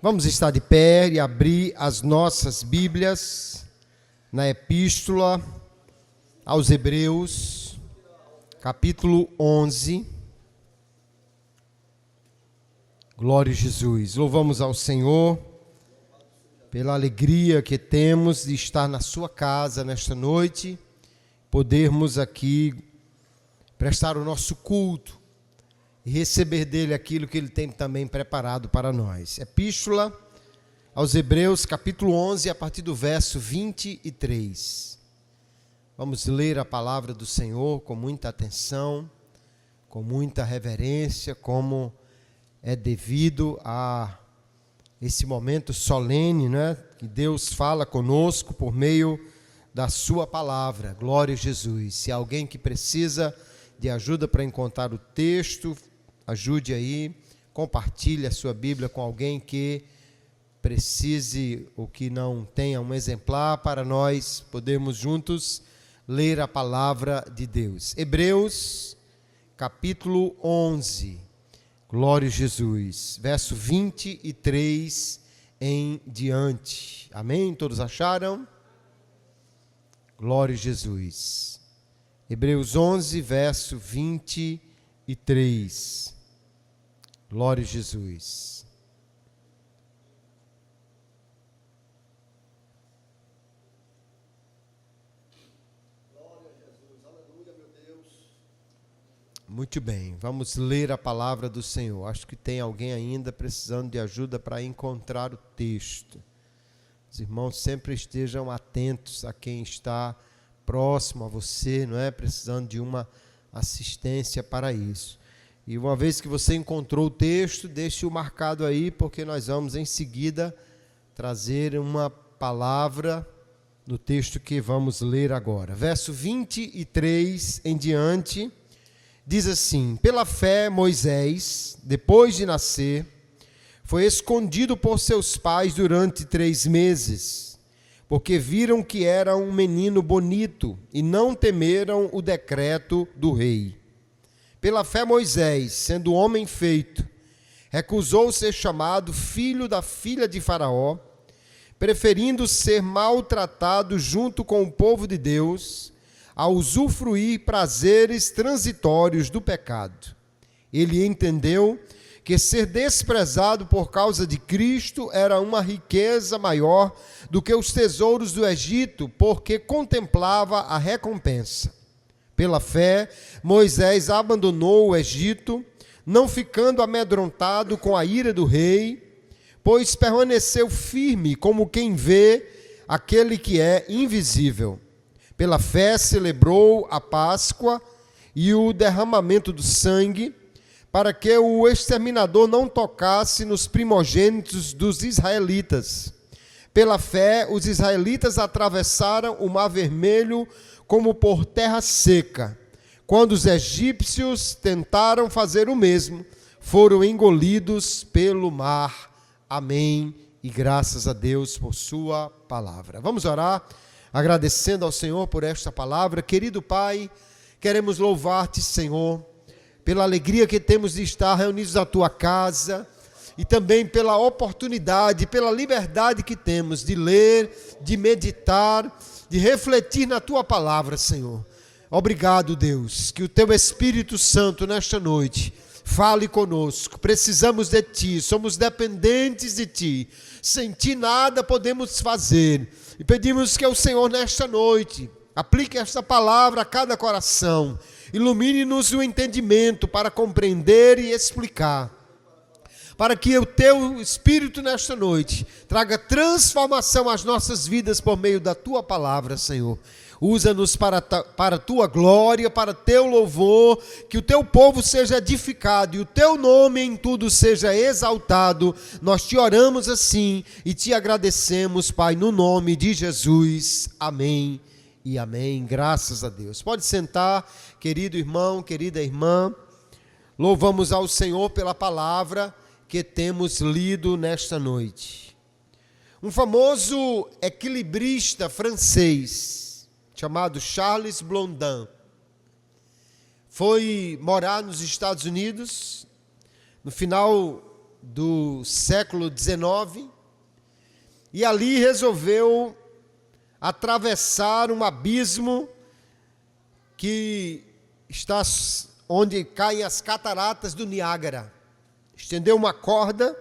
Vamos estar de pé e abrir as nossas Bíblias na Epístola aos Hebreus, capítulo 11. Glória a Jesus. Louvamos ao Senhor pela alegria que temos de estar na sua casa nesta noite, podermos aqui prestar o nosso culto e receber dele aquilo que ele tem também preparado para nós. Epístola aos Hebreus, capítulo 11, a partir do verso 23. Vamos ler a palavra do Senhor com muita atenção, com muita reverência, como é devido a esse momento solene, né? Que Deus fala conosco por meio da sua palavra. Glória a Jesus. Se há alguém que precisa de ajuda para encontrar o texto, ajude aí, compartilhe a sua Bíblia com alguém que precise ou que não tenha um exemplar para nós podermos juntos ler a palavra de Deus. Hebreus, capítulo 11, glória a Jesus, verso 23 em diante. Amém? Todos acharam? Glória a Jesus. Hebreus 11, verso 23. Glória a Jesus. Glória a Jesus. Aleluia, meu Deus. Muito bem, vamos ler a palavra do Senhor. Acho que tem alguém ainda precisando de ajuda para encontrar o texto. Os irmãos sempre estejam atentos a quem está próximo a você, não é? Precisando de uma assistência para isso. E uma vez que você encontrou o texto, deixe-o marcado aí, porque nós vamos em seguida trazer uma palavra no texto que vamos ler agora. Verso 23 em diante, diz assim: pela fé Moisés, depois de nascer, foi escondido por seus pais durante 3 meses, porque viram que era um menino bonito e não temeram o decreto do rei. Pela fé Moisés, sendo homem feito, recusou ser chamado filho da filha de Faraó, preferindo ser maltratado junto com o povo de Deus, a usufruir prazeres transitórios do pecado. Ele entendeu que ser desprezado por causa de Cristo era uma riqueza maior do que os tesouros do Egito, porque contemplava a recompensa. Pela fé, Moisés abandonou o Egito, não ficando amedrontado com a ira do rei, pois permaneceu firme como quem vê aquele que é invisível. Pela fé celebrou a Páscoa e o derramamento do sangue, para que o exterminador não tocasse nos primogênitos dos israelitas. Pela fé, os israelitas atravessaram o Mar Vermelho como por terra seca. Quando os egípcios tentaram fazer o mesmo, foram engolidos pelo mar. Amém. E graças a Deus por sua palavra. Vamos orar, agradecendo ao Senhor por esta palavra. Querido Pai, queremos louvar-te, Senhor, pela alegria que temos de estar reunidos na tua casa e também pela oportunidade, pela liberdade que temos de ler, de meditar, de refletir na tua palavra, Senhor. Obrigado, Deus, que o teu Espírito Santo nesta noite fale conosco. Precisamos de ti, somos dependentes de ti. Sem ti nada podemos fazer. E pedimos que o Senhor nesta noite aplique esta palavra a cada coração. Ilumine-nos o entendimento para compreender e explicar, para que o teu Espírito nesta noite traga transformação às nossas vidas por meio da tua palavra, Senhor. Usa-nos para a tua glória, para teu louvor, que o teu povo seja edificado e o teu nome em tudo seja exaltado. Nós te oramos assim e te agradecemos, Pai, no nome de Jesus. Amém e amém. Graças a Deus. Pode sentar, querido irmão, querida irmã. Louvamos ao Senhor pela palavra que temos lido nesta noite. Um famoso equilibrista francês, chamado Charles Blondin, foi morar nos Estados Unidos no final do século XIX, e ali resolveu atravessar um abismo que está onde caem as cataratas do Niágara. Estendeu uma corda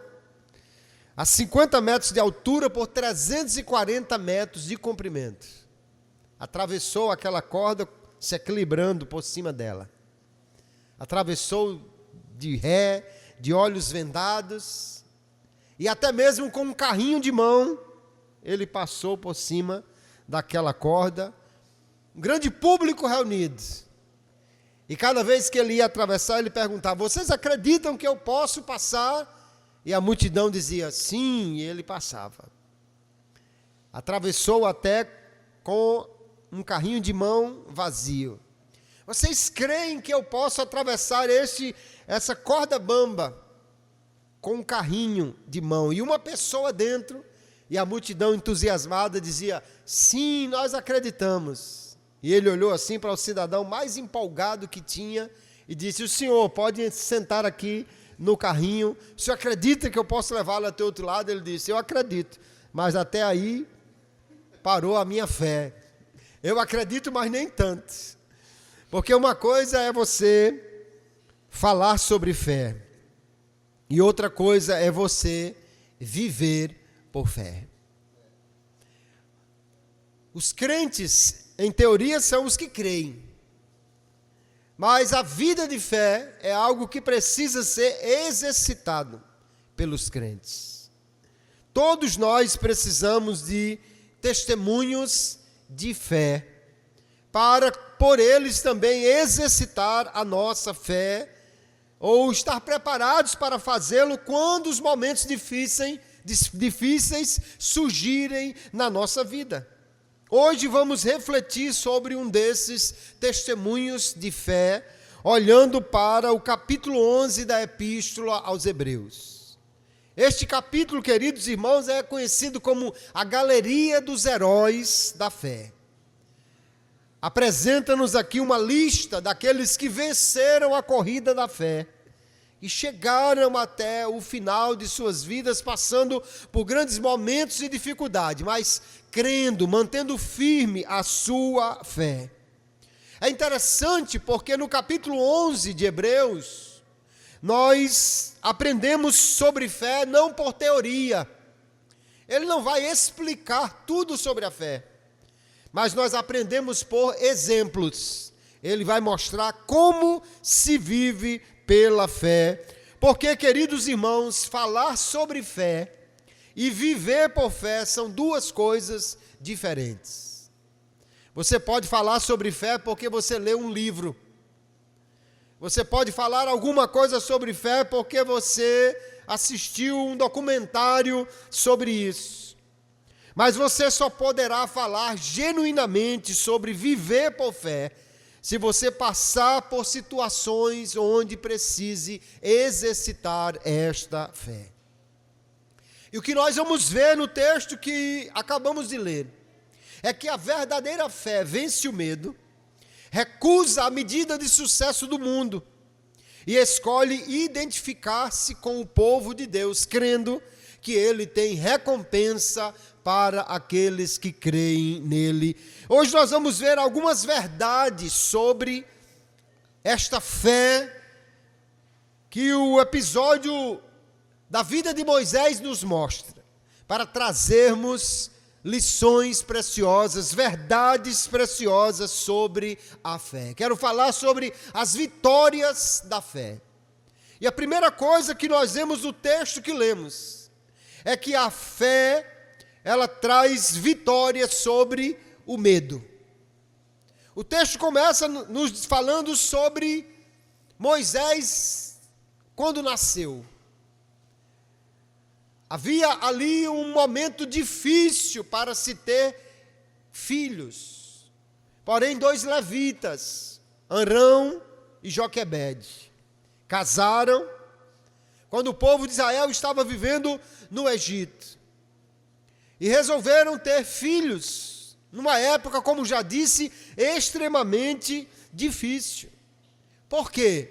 a 50 metros de altura por 340 metros de comprimento. Atravessou aquela corda se equilibrando por cima dela. Atravessou de ré, de olhos vendados, e até mesmo com um carrinho de mão, ele passou por cima daquela corda. Um grande público reunido. E cada vez que ele ia atravessar, ele perguntava: vocês acreditam que eu posso passar? E a multidão dizia sim, e ele passava. Atravessou até com um carrinho de mão vazio. Vocês creem que eu posso atravessar essa corda bamba com um carrinho de mão e uma pessoa dentro? E a multidão entusiasmada dizia: sim, nós acreditamos. E ele olhou assim para o cidadão mais empolgado que tinha e disse: o senhor pode sentar aqui no carrinho, o senhor acredita que eu posso levá-lo até o outro lado? Ele disse: eu acredito, mas até aí parou a minha fé. Eu acredito, mas nem tanto. Porque uma coisa é você falar sobre fé, e outra coisa é você viver por fé. Os crentes, em teoria, são os que creem. Mas a vida de fé é algo que precisa ser exercitado pelos crentes. Todos nós precisamos de testemunhos de fé, para por eles também exercitar a nossa fé, ou estar preparados para fazê-lo quando os momentos difíceis surgirem na nossa vida. Hoje vamos refletir sobre um desses testemunhos de fé, olhando para o capítulo 11 da Epístola aos Hebreus. Este capítulo, queridos irmãos, é conhecido como a galeria dos heróis da fé. Apresenta-nos aqui uma lista daqueles que venceram a corrida da fé e chegaram até o final de suas vidas, passando por grandes momentos de dificuldade, mas crendo, mantendo firme a sua fé. É interessante porque no capítulo 11 de Hebreus, nós aprendemos sobre fé não por teoria. Ele não vai explicar tudo sobre a fé, mas nós aprendemos por exemplos. Ele vai mostrar como se vive pela fé. Porque, queridos irmãos, falar sobre fé e viver por fé são duas coisas diferentes. Você pode falar sobre fé porque você leu um livro. Você pode falar alguma coisa sobre fé porque você assistiu um documentário sobre isso. Mas você só poderá falar genuinamente sobre viver por fé se você passar por situações onde precise exercitar esta fé. E o que nós vamos ver no texto que acabamos de ler é que a verdadeira fé vence o medo, recusa a medida de sucesso do mundo e escolhe identificar-se com o povo de Deus, crendo que ele tem recompensa para aqueles que creem nele. Hoje nós vamos ver algumas verdades sobre esta fé que o episódio da vida de Moisés nos mostra, para trazermos lições preciosas, verdades preciosas sobre a fé. Quero falar sobre as vitórias da fé. E a primeira coisa que nós vemos no texto que lemos é que a fé, ela traz vitória sobre o medo. O texto começa nos falando sobre Moisés quando nasceu. Havia ali um momento difícil para se ter filhos. Porém, dois levitas, Arão e Joquebede, casaram quando o povo de Israel estava vivendo no Egito. E resolveram ter filhos, numa época, como já disse, extremamente difícil. Por quê?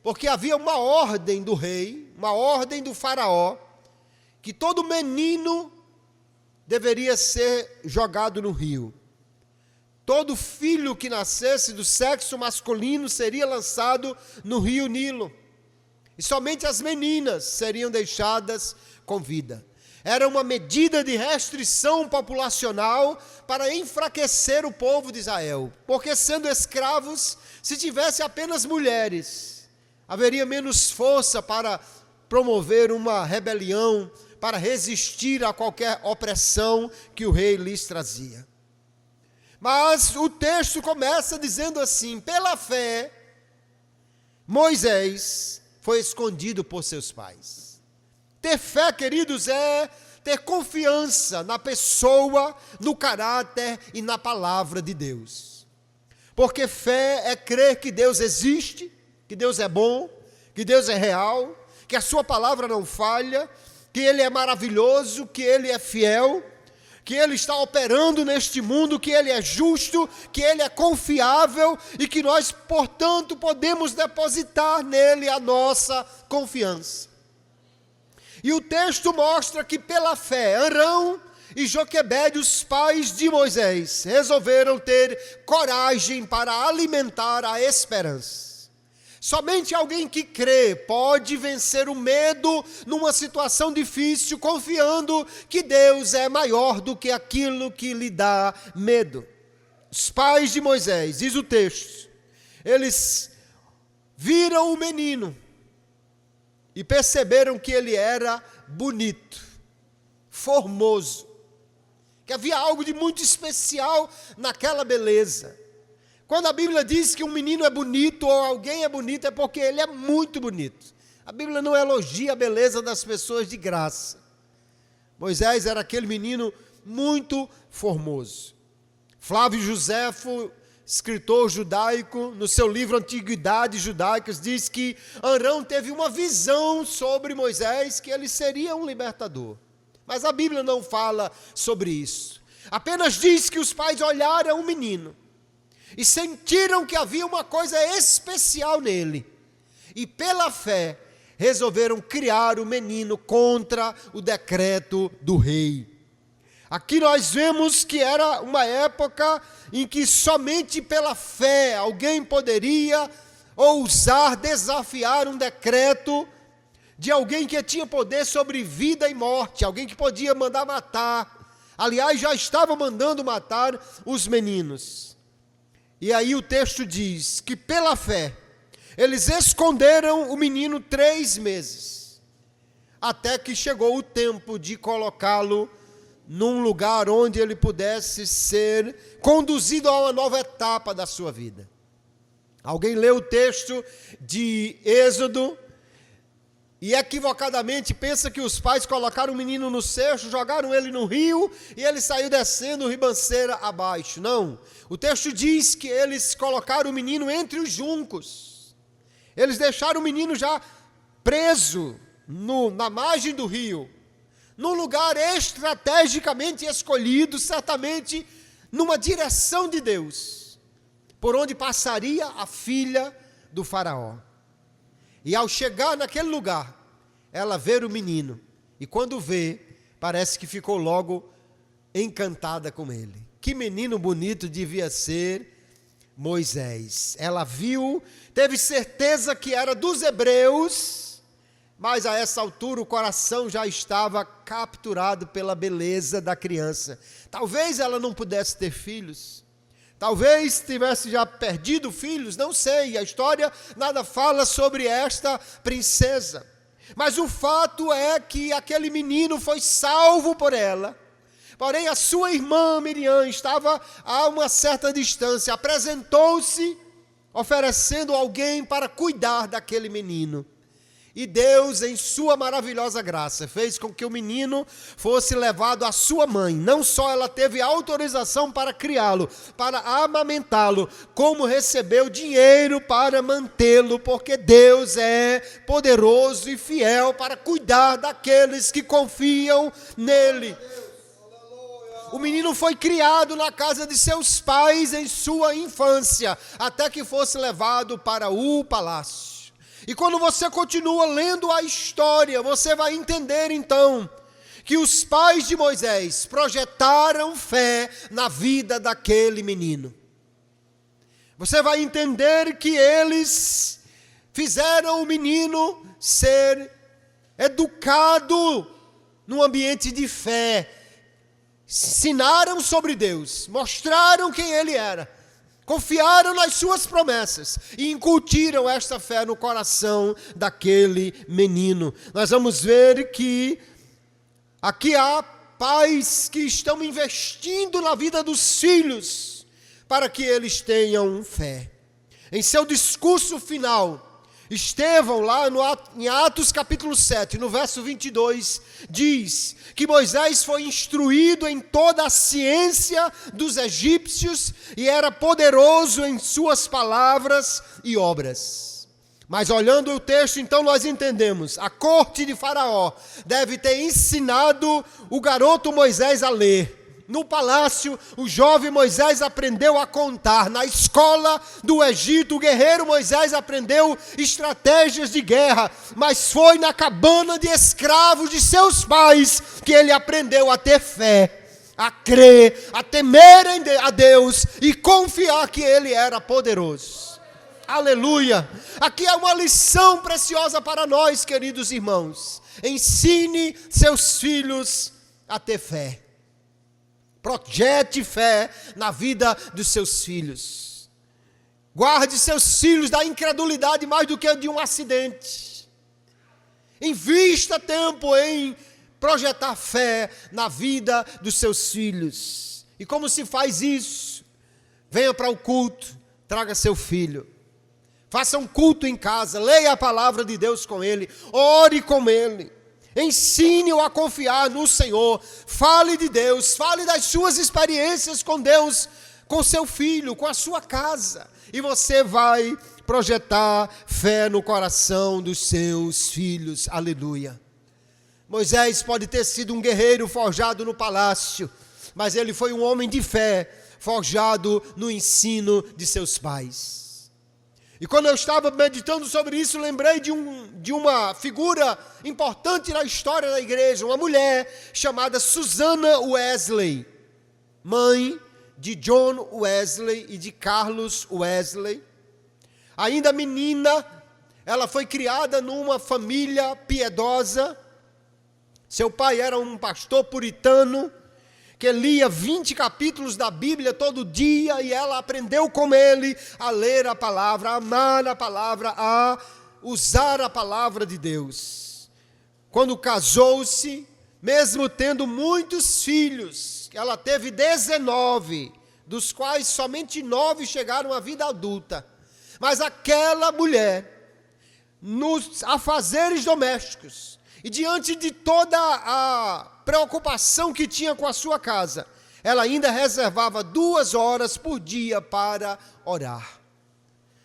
Porque havia uma ordem do rei, uma ordem do faraó, que todo menino deveria ser jogado no rio. Todo filho que nascesse do sexo masculino seria lançado no rio Nilo. E somente as meninas seriam deixadas com vida. Era uma medida de restrição populacional para enfraquecer o povo de Israel. Porque sendo escravos, se tivesse apenas mulheres, haveria menos força para promover uma rebelião, para resistir a qualquer opressão que o rei lhes trazia. Mas o texto começa dizendo assim: pela fé, Moisés foi escondido por seus pais. Ter fé, queridos, é ter confiança na pessoa, no caráter e na palavra de Deus. Porque fé é crer que Deus existe, que Deus é bom, que Deus é real, que a sua palavra não falha, que Ele é maravilhoso, que Ele é fiel, que Ele está operando neste mundo, que Ele é justo, que Ele é confiável e que nós, portanto, podemos depositar nele a nossa confiança. E o texto mostra que pela fé, Arão e Joquebede, os pais de Moisés, resolveram ter coragem para alimentar a esperança. Somente alguém que crê pode vencer o medo numa situação difícil, confiando que Deus é maior do que aquilo que lhe dá medo. Os pais de Moisés, diz o texto, eles viram o menino e perceberam que ele era bonito, formoso, que havia algo de muito especial naquela beleza. Quando a Bíblia diz que um menino é bonito ou alguém é bonito, é porque ele é muito bonito. A Bíblia não elogia a beleza das pessoas de graça. Moisés era aquele menino muito formoso. Flávio Joséfo, escritor judaico, no seu livro Antiguidades Judaicas, diz que Arão teve uma visão sobre Moisés, que ele seria um libertador. Mas a Bíblia não fala sobre isso. Apenas diz que os pais olharam o menino e sentiram que havia uma coisa especial nele. E pela fé, resolveram criar o menino contra o decreto do rei. Aqui nós vemos que era uma época em que somente pela fé alguém poderia ousar desafiar um decreto de alguém que tinha poder sobre vida e morte, alguém que podia mandar matar. Aliás, já estava mandando matar os meninos. E aí o texto diz que pela fé, eles esconderam o menino 3 meses, até que chegou o tempo de colocá-lo num lugar onde ele pudesse ser conduzido a uma nova etapa da sua vida. Alguém lê o texto de Êxodo e equivocadamente pensa que os pais colocaram o menino no cesto, jogaram ele no rio e ele saiu descendo ribanceira abaixo. Não, o texto diz que eles colocaram o menino entre os juncos. Eles deixaram o menino já preso na margem do rio, num lugar estrategicamente escolhido, certamente numa direção de Deus, por onde passaria a filha do faraó. E ao chegar naquele lugar, ela vê o menino, e quando vê, parece que ficou logo encantada com ele. Que menino bonito devia ser Moisés. Ela viu, teve certeza que era dos hebreus, mas a essa altura o coração já estava capturado pela beleza da criança. Talvez ela não pudesse ter filhos, talvez tivesse já perdido filhos, não sei, a história nada fala sobre esta princesa. Mas o fato é que aquele menino foi salvo por ela. Porém, a sua irmã Miriam estava a uma certa distância, apresentou-se oferecendo alguém para cuidar daquele menino. E Deus, em sua maravilhosa graça, fez com que o menino fosse levado à sua mãe. Não só ela teve autorização para criá-lo, para amamentá-lo, como recebeu dinheiro para mantê-lo, porque Deus é poderoso e fiel para cuidar daqueles que confiam nele. O menino foi criado na casa de seus pais em sua infância, até que fosse levado para o palácio. E quando você continua lendo a história, você vai entender então que os pais de Moisés projetaram fé na vida daquele menino. Você vai entender que eles fizeram o menino ser educado num ambiente de fé. Ensinaram sobre Deus, mostraram quem Ele era, confiaram nas suas promessas e incutiram esta fé no coração daquele menino. Nós vamos ver que aqui há pais que estão investindo na vida dos filhos para que eles tenham fé. Em seu discurso final, Estevão, lá em Atos capítulo 7, no verso 22, diz que Moisés foi instruído em toda a ciência dos egípcios e era poderoso em suas palavras e obras. Mas olhando o texto, então nós entendemos, a corte de Faraó deve ter ensinado o garoto Moisés a ler. No palácio, o jovem Moisés aprendeu a contar. Na escola do Egito, o guerreiro Moisés aprendeu estratégias de guerra. Mas foi na cabana de escravos de seus pais que ele aprendeu a ter fé, a crer, a temer a Deus e confiar que Ele era poderoso. Aleluia! Aqui é uma lição preciosa para nós, queridos irmãos. Ensine seus filhos a ter fé. Projete fé na vida dos seus filhos. Guarde seus filhos da incredulidade mais do que de um acidente. Invista tempo em projetar fé na vida dos seus filhos. E como se faz isso? Venha para o culto, traga seu filho. Faça um culto em casa, leia a palavra de Deus com ele, ore com ele. Ensine-o a confiar no Senhor. Fale de Deus, fale das suas experiências com Deus, com seu filho, com a sua casa. E você vai projetar fé no coração dos seus filhos. Aleluia. Moisés pode ter sido um guerreiro forjado no palácio, mas ele foi um homem de fé, forjado no ensino de seus pais. E quando eu estava meditando sobre isso, lembrei de uma figura importante na história da igreja, uma mulher chamada Susana Wesley, mãe de John Wesley e de Carlos Wesley. Ainda menina, ela foi criada numa família piedosa. Seu pai era um pastor puritano, que lia 20 capítulos da Bíblia todo dia, e ela aprendeu com ele a ler a palavra, a amar a palavra, a usar a palavra de Deus. Quando casou-se, mesmo tendo muitos filhos, ela teve 19, dos quais somente 9 chegaram à vida adulta. Mas aquela mulher, nos afazeres domésticos, e diante de toda a preocupação que tinha com a sua casa, ela ainda reservava 2 horas por dia para orar.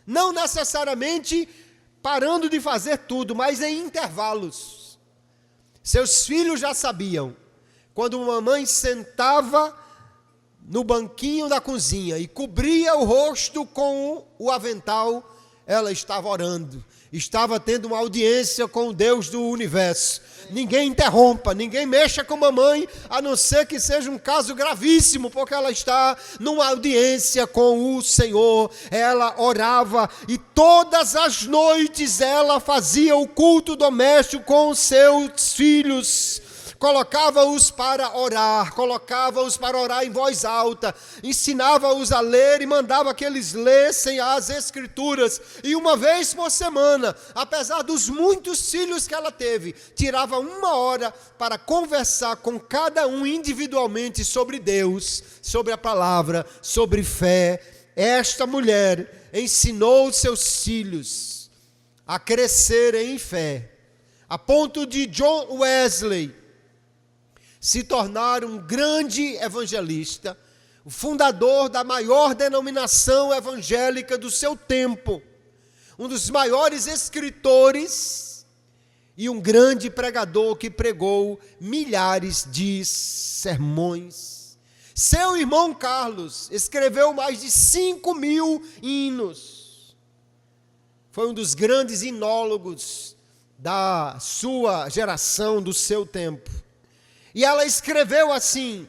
Não necessariamente parando de fazer tudo, mas em intervalos. Seus filhos já sabiam, quando uma mãe sentava no banquinho da cozinha e cobria o rosto com o avental, ela estava orando, estava tendo uma audiência com o Deus do universo. Ninguém interrompa, ninguém mexa com mamãe, a não ser que seja um caso gravíssimo, porque ela está numa audiência com o Senhor. Ela orava e todas as noites ela fazia o culto doméstico com os seus filhos. Colocava-os para orar em voz alta, ensinava-os a ler e mandava que eles lessem as Escrituras. E uma vez por semana, apesar dos muitos filhos que ela teve, tirava 1 hora para conversar com cada um individualmente sobre Deus, sobre a palavra, sobre fé. Esta mulher ensinou seus filhos a crescer em fé, a ponto de John Wesley se tornar um grande evangelista, o fundador da maior denominação evangélica do seu tempo, um dos maiores escritores e um grande pregador que pregou milhares de sermões. Seu irmão Carlos escreveu mais de 5.000 hinos. foi um dos grandes inólogos da sua geração, do seu tempo. E ela escreveu assim,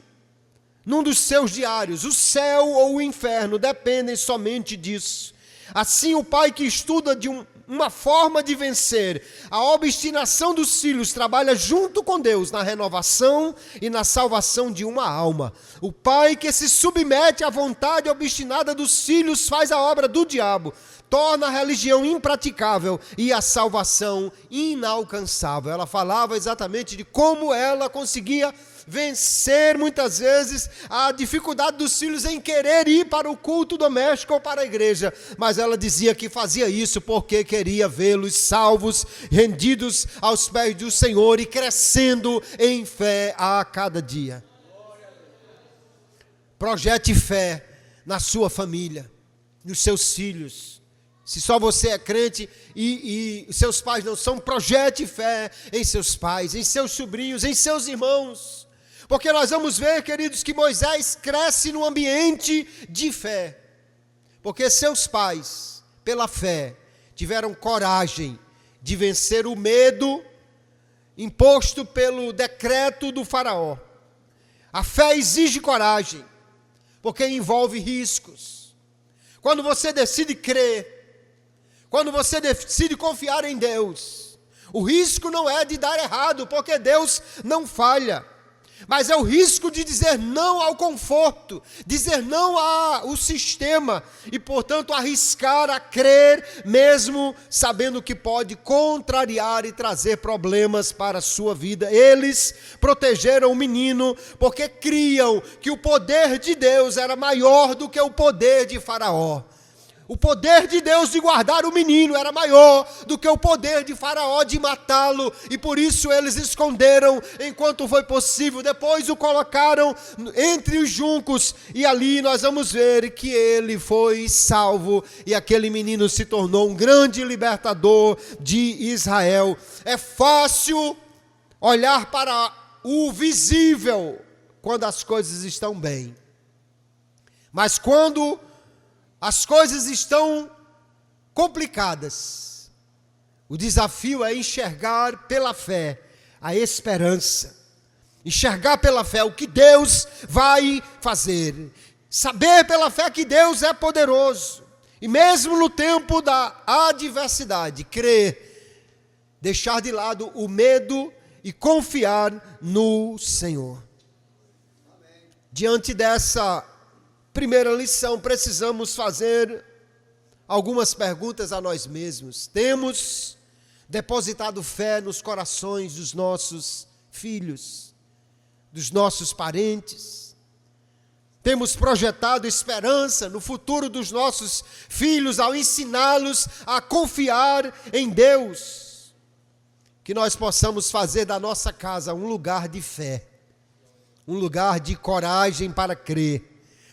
num dos seus diários: o céu ou o inferno dependem somente disso. Assim, o pai que estuda de uma forma de vencer a obstinação dos filhos trabalha junto com Deus na renovação e na salvação de uma alma. O pai que se submete à vontade obstinada dos filhos faz a obra do diabo, torna a religião impraticável e a salvação inalcançável. Ela falava exatamente de como ela conseguia vencer muitas vezes a dificuldade dos filhos em querer ir para o culto doméstico ou para a igreja, mas ela dizia que fazia isso porque queria vê-los salvos, rendidos aos pés do Senhor e crescendo em fé a cada dia. Projete fé na sua família, nos seus filhos. Se só você é crente e seus pais não são, projete fé em seus pais, em seus sobrinhos, em seus irmãos. Porque nós vamos ver, queridos, que Moisés cresce num ambiente de fé. Porque seus pais, pela fé, tiveram coragem de vencer o medo imposto pelo decreto do faraó. A fé exige coragem, porque envolve riscos. Quando você decide crer, quando você decide confiar em Deus, o risco não é de dar errado, porque Deus não falha. Mas é o risco de dizer não ao conforto, dizer não ao sistema e, portanto, arriscar a crer, mesmo sabendo que pode contrariar e trazer problemas para a sua vida. Eles protegeram o menino porque criam que o poder de Deus era maior do que o poder de Faraó. O poder de Deus de guardar o menino era maior do que o poder de Faraó de matá-lo, e por isso eles esconderam enquanto foi possível. Depois o colocaram entre os juncos, e ali nós vamos ver que ele foi salvo, e aquele menino se tornou um grande libertador de Israel. É fácil olhar para o visível quando as coisas estão bem, mas quando as coisas estão complicadas, o desafio é enxergar pela fé a esperança, enxergar pela fé o que Deus vai fazer, saber pela fé que Deus é poderoso, e mesmo no tempo da adversidade, crer, deixar de lado o medo e confiar no Senhor. Diante dessa primeira lição, precisamos fazer algumas perguntas a nós mesmos. Temos depositado fé nos corações dos nossos filhos, dos nossos parentes? Temos projetado esperança no futuro dos nossos filhos ao ensiná-los a confiar em Deus? Que nós possamos fazer da nossa casa um lugar de fé, um lugar de coragem para crer,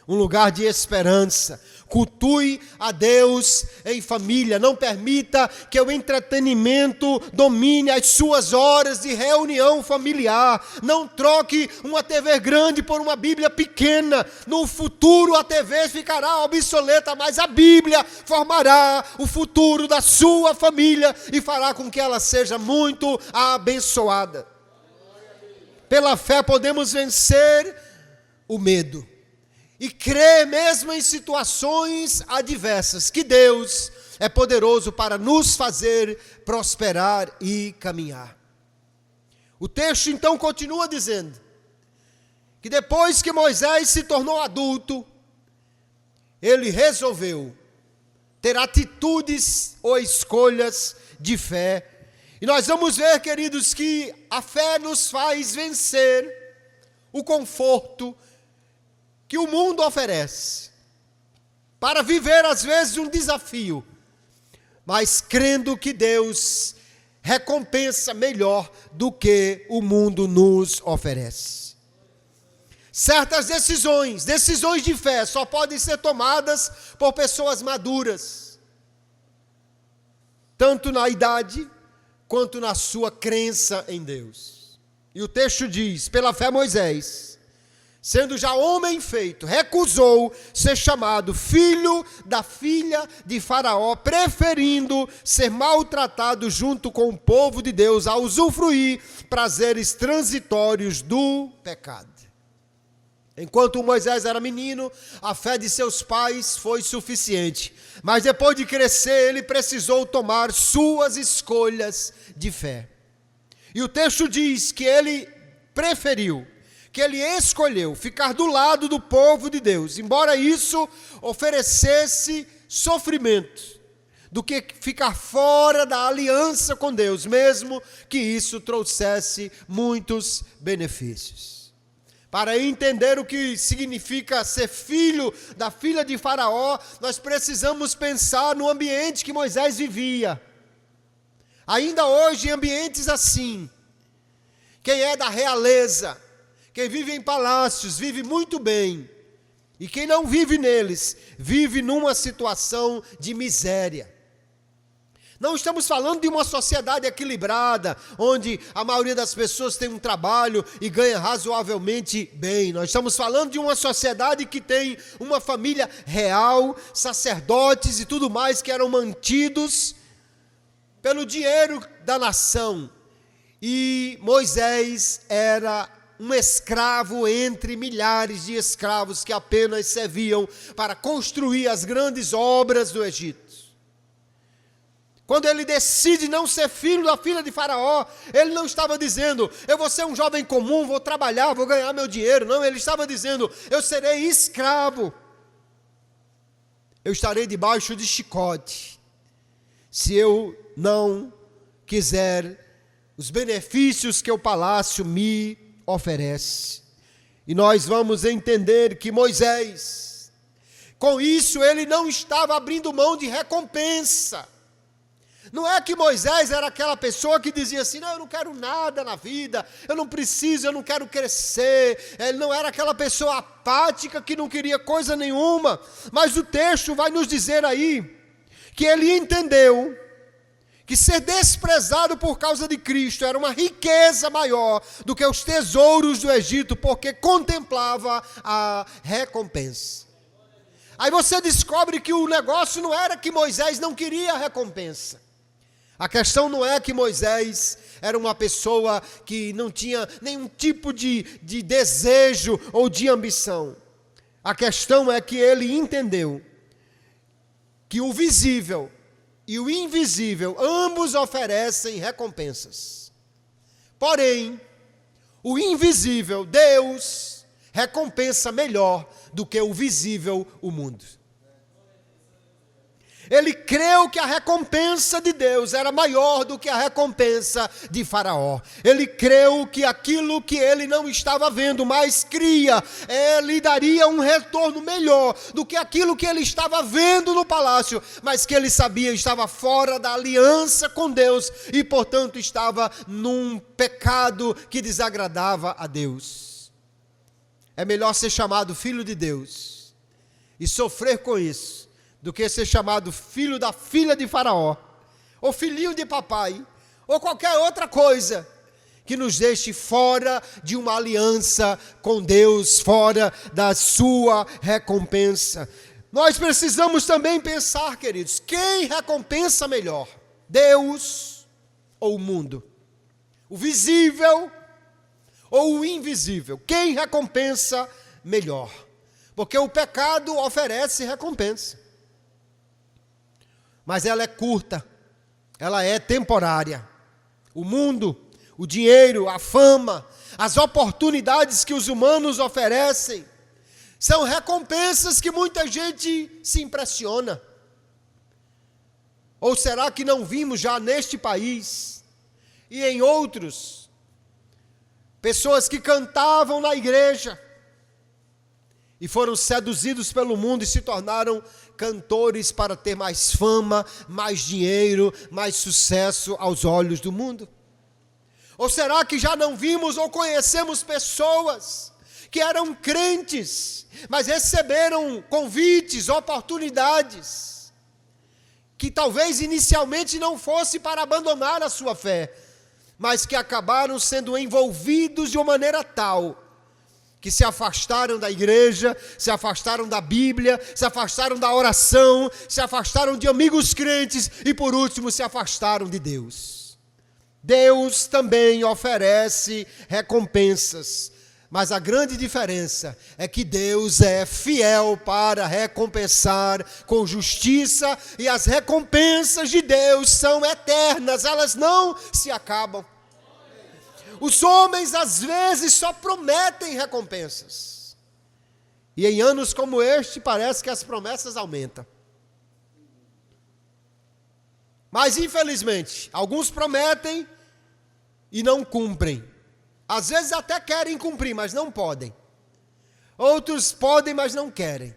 um lugar de esperança. Cultue a Deus em família. Não permita que o entretenimento domine as suas horas de reunião familiar. Não troque uma TV grande por uma Bíblia pequena. No futuro a TV ficará obsoleta, mas a Bíblia formará o futuro da sua família e fará com que ela seja muito abençoada. Pela fé podemos vencer o medo e crer mesmo em situações adversas, que Deus é poderoso para nos fazer prosperar e caminhar. O texto então continua dizendo que depois que Moisés se tornou adulto, ele resolveu ter atitudes ou escolhas de fé. E nós vamos ver, queridos, que a fé nos faz vencer o conforto que o mundo oferece, para viver às vezes um desafio, mas crendo que Deus recompensa melhor do que o mundo nos oferece. Certas decisões de fé só podem ser tomadas por pessoas maduras, tanto na idade quanto na sua crença em Deus. E o texto diz: pela fé Moisés sendo já homem feito, recusou ser chamado filho da filha de Faraó, preferindo ser maltratado junto com o povo de Deus a usufruir prazeres transitórios do pecado. Enquanto Moisés era menino, a fé de seus pais foi suficiente. Mas depois de crescer, ele precisou tomar suas escolhas de fé. E o texto diz que ele preferiu, que ele escolheu ficar do lado do povo de Deus, embora isso oferecesse sofrimento, do que ficar fora da aliança com Deus, mesmo que isso trouxesse muitos benefícios. Para entender o que significa ser filho da filha de Faraó, nós precisamos pensar no ambiente que Moisés vivia. Ainda hoje, em ambientes assim, quem é da realeza, quem vive em palácios, vive muito bem. E quem não vive neles, vive numa situação de miséria. Não estamos falando de uma sociedade equilibrada, onde a maioria das pessoas tem um trabalho e ganha razoavelmente bem. Nós estamos falando de uma sociedade que tem uma família real, sacerdotes e tudo mais que eram mantidos pelo dinheiro da nação. E Moisés era um escravo entre milhares de escravos que apenas serviam para construir as grandes obras do Egito. Quando ele decide não ser filho da filha de Faraó, ele não estava dizendo, eu vou ser um jovem comum, vou trabalhar, vou ganhar meu dinheiro. Não, ele estava dizendo, eu serei escravo. Eu estarei debaixo de chicote, se eu não quiser os benefícios que o palácio me oferece. E nós vamos entender que Moisés, com isso ele não estava abrindo mão de recompensa. Não é que Moisés era aquela pessoa que dizia assim, não, eu não quero nada na vida, eu não preciso, eu não quero crescer. Ele não era aquela pessoa apática que não queria coisa nenhuma. Mas o texto vai nos dizer aí, que ele entendeu que ser desprezado por causa de Cristo era uma riqueza maior do que os tesouros do Egito, porque contemplava a recompensa. Aí você descobre que o negócio não era que Moisés não queria a recompensa. A questão não é que Moisés era uma pessoa que não tinha nenhum tipo de desejo ou de ambição. A questão é que ele entendeu que o visível e o invisível, ambos oferecem recompensas. Porém, o invisível, Deus, recompensa melhor do que o visível, o mundo. Ele creu que a recompensa de Deus era maior do que a recompensa de Faraó. Ele creu que aquilo que ele não estava vendo, mas cria, lhe daria um retorno melhor do que aquilo que ele estava vendo no palácio, mas que ele sabia estava fora da aliança com Deus e, portanto, estava num pecado que desagradava a Deus. É melhor ser chamado filho de Deus e sofrer com isso, do que ser chamado filho da filha de Faraó, ou filhinho de papai, ou qualquer outra coisa que nos deixe fora de uma aliança com Deus, fora da sua recompensa. Nós precisamos também pensar, queridos, quem recompensa melhor? Deus ou o mundo? O visível ou o invisível? Quem recompensa melhor? Porque o pecado oferece recompensa. Mas ela é curta, ela é temporária. O mundo, o dinheiro, a fama, as oportunidades que os humanos oferecem, são recompensas que muita gente se impressiona. Ou será que não vimos já neste país e em outros, pessoas que cantavam na igreja e foram seduzidos pelo mundo e se tornaram cantores para ter mais fama, mais dinheiro, mais sucesso aos olhos do mundo? Ou será que já não vimos ou conhecemos pessoas que eram crentes, mas receberam convites, oportunidades, que talvez inicialmente não fosse para abandonar a sua fé, mas que acabaram sendo envolvidos de uma maneira tal, que se afastaram da igreja, se afastaram da Bíblia, se afastaram da oração, se afastaram de amigos crentes e, por último, se afastaram de Deus. Deus também oferece recompensas, mas a grande diferença é que Deus é fiel para recompensar com justiça, e as recompensas de Deus são eternas, elas não se acabam. Os homens às vezes só prometem recompensas, e em anos como este parece que as promessas aumentam. Mas infelizmente, alguns prometem e não cumprem. Às vezes até querem cumprir, mas não podem. Outros podem, mas não querem.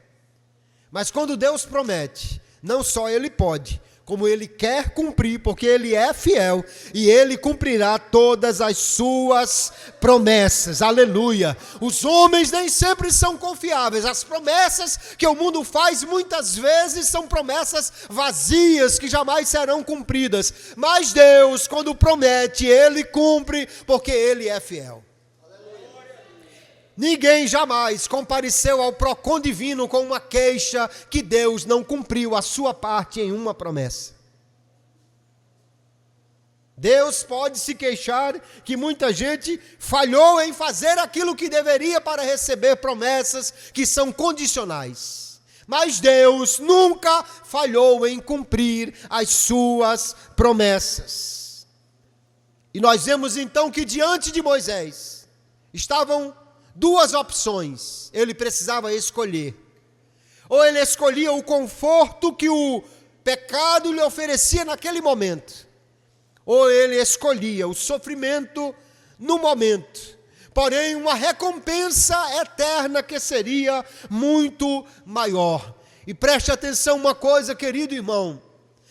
Mas quando Deus promete, não só Ele pode, como Ele quer cumprir, porque Ele é fiel, e Ele cumprirá todas as suas promessas. Aleluia! Os homens nem sempre são confiáveis. As promessas que o mundo faz, muitas vezes, são promessas vazias, que jamais serão cumpridas. Mas Deus, quando promete, Ele cumpre, porque Ele é fiel. Ninguém jamais compareceu ao Procon divino com uma queixa que Deus não cumpriu a sua parte em uma promessa. Deus pode se queixar que muita gente falhou em fazer aquilo que deveria para receber promessas que são condicionais. Mas Deus nunca falhou em cumprir as suas promessas. E nós vemos então que diante de Moisés estavam duas opções. Ele precisava escolher. Ou ele escolhia o conforto que o pecado lhe oferecia naquele momento, ou ele escolhia o sofrimento no momento, porém uma recompensa eterna que seria muito maior. E preste atenção uma coisa, querido irmão: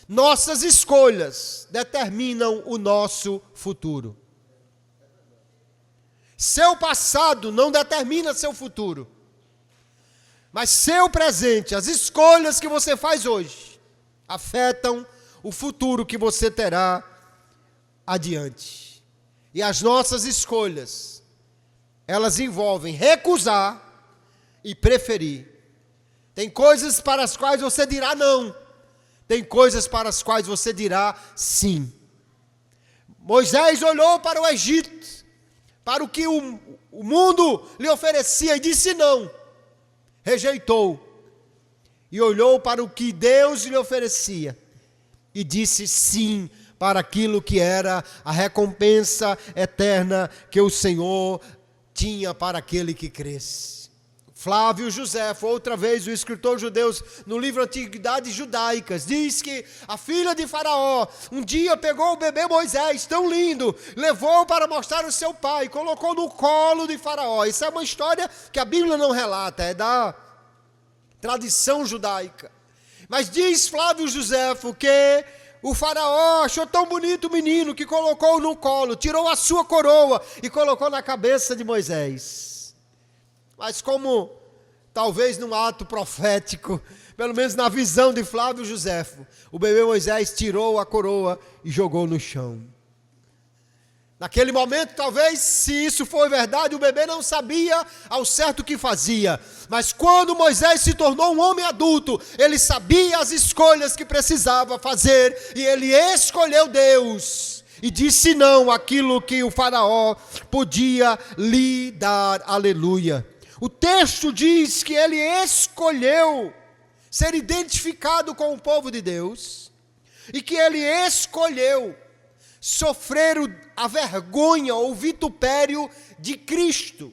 nossas escolhas determinam o nosso futuro. Seu passado não determina seu futuro, mas seu presente, as escolhas que você faz hoje, afetam o futuro que você terá adiante. E as nossas escolhas, elas envolvem recusar e preferir. Tem coisas para as quais você dirá não, tem coisas para as quais você dirá sim. Moisés olhou para o Egito, para o que o mundo lhe oferecia, e disse não, rejeitou. E olhou para o que Deus lhe oferecia e disse sim para aquilo que era a recompensa eterna que o Senhor tinha para aquele que cresce. Flávio Josefo, outra vez o escritor judeu, no livro Antiguidades Judaicas, diz que a filha de Faraó um dia pegou o bebê Moisés, tão lindo, levou para mostrar ao seu pai, colocou no colo de Faraó. Isso é uma história que a Bíblia não relata, é da tradição judaica. Mas diz Flávio Josefo que o Faraó achou tão bonito o menino que colocou no colo, tirou a sua coroa e colocou na cabeça de Moisés. Mas como, talvez num ato profético, pelo menos na visão de Flávio Josefo, o bebê Moisés tirou a coroa e jogou no chão. Naquele momento, talvez, se isso foi verdade, o bebê não sabia ao certo o que fazia. Mas quando Moisés se tornou um homem adulto, ele sabia as escolhas que precisava fazer, e ele escolheu Deus. E disse não àquilo que o Faraó podia lhe dar. Aleluia. O texto diz que ele escolheu ser identificado com o povo de Deus, e que ele escolheu sofrer a vergonha ou vitupério de Cristo.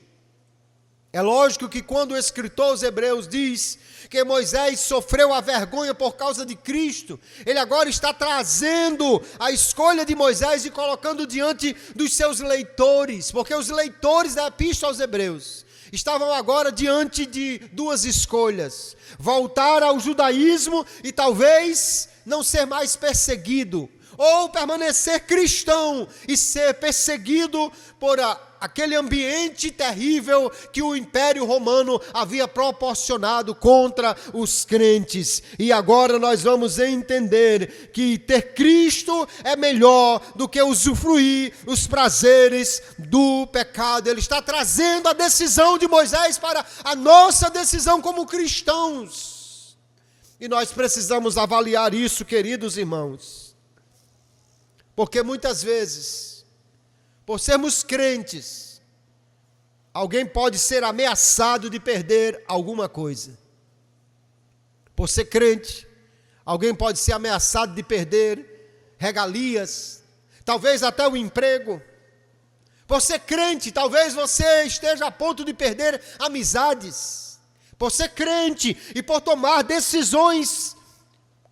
É lógico que quando o escritor aos Hebreus diz que Moisés sofreu a vergonha por causa de Cristo, ele agora está trazendo a escolha de Moisés e colocando diante dos seus leitores, porque os leitores da Epístola aos Hebreus estavam agora diante de duas escolhas: voltar ao judaísmo e talvez não ser mais perseguido, ou permanecer cristão e ser perseguido por aquele ambiente terrível que o Império Romano havia proporcionado contra os crentes. E agora nós vamos entender que ter Cristo é melhor do que usufruir os prazeres do pecado. Ele está trazendo a decisão de Moisés para a nossa decisão como cristãos. E nós precisamos avaliar isso, queridos irmãos. Porque muitas vezes, por sermos crentes, alguém pode ser ameaçado de perder alguma coisa. Por ser crente, alguém pode ser ameaçado de perder regalias, talvez até o emprego. Por ser crente, talvez você esteja a ponto de perder amizades. Por ser crente e por tomar decisões